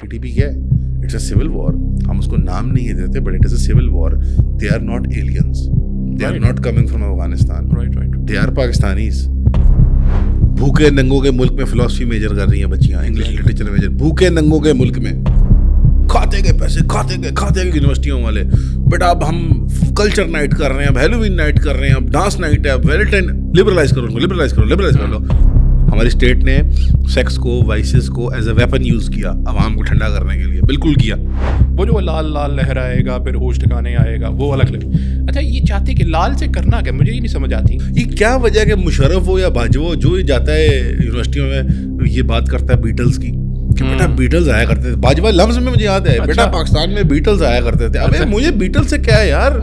TTP क्या है? It's a civil war. हम उसको नाम नहीं देते, but it is a civil war. They are not aliens, they are not coming from Afghanistan, they are Pakistanis. भूखे नंगों के मुल्क में फिलोसफी मेजर कर रही हैं बच्चियां, इंग्लिश लिटरेचर मेजर. भूखे नंगों के मुल्क में खाते गए पैसे, खाते गए यूनिवर्सिटियों वाले. बट अब हम कल्चर नाइट कर रहे हैं, अब हैलोवीन नाइट कर रहे हैं, अब डांस नाइट है, अब वैलेंटाइन. लिबरलाइज कर लो. हमारी स्टेट ने सेक्स को, वाइसेस को एज अ वेपन यूज किया आवाम को ठंडा करने के लिए. बिल्कुल किया. वो जो लाल लाल लहराएगा फिर होश ठिकाने आएगा, वो अलग लगे. अच्छा, ये चाहते कि लाल से करना क्या, मुझे ये नहीं समझ आती. ये क्या वजह कि मुशर्रफ हो या बाजवा, जो ही जाता है यूनिवर्सिटियों में ये बात करता है बीटल्स की कि बेटा बीटल्स आया करते थे. बाजवा लफ्ज में मुझे याद है, बेटा पाकिस्तान में बीटल्स आया करते थे. अबे मुझे बीटल्स से क्या है यार.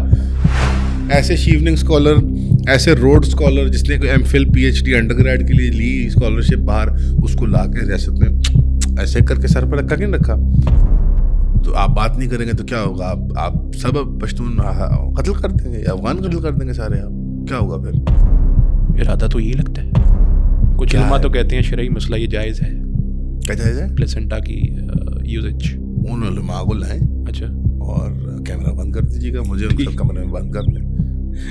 ऐसे शीवनिंग स्कॉलर, ऐसे रोड स्कॉलर जिसने कोई एमफिल पीएचडी अंडरग्रेड के लिए ली स्कॉलरशिप बाहर, उसको ला के रियासत में ऐसे करके सर पर रखा, क्यों रखा? तो आप बात नहीं करेंगे तो क्या होगा? आप सब पश्तून कत्ल कर देंगे, अफगान कत्ल कर देंगे सारे. आप क्या होगा फिर? इरादा तो यही लगता है. कुछ उलमा तो कहते हैं शरई मसला ये जायज़ है. क्या जायज़ है? प्लेसेंटा की यूजेज. उन उलमा को लाएं. अच्छा. और कैमरा बंद कर दीजिएगा, मुझे उनका कमरे में बंद कर दें.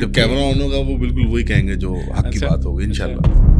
जब कैमरा ऑन होगा वो बिल्कुल वही कहेंगे जो हक की बात होगी इंशाल्लाह.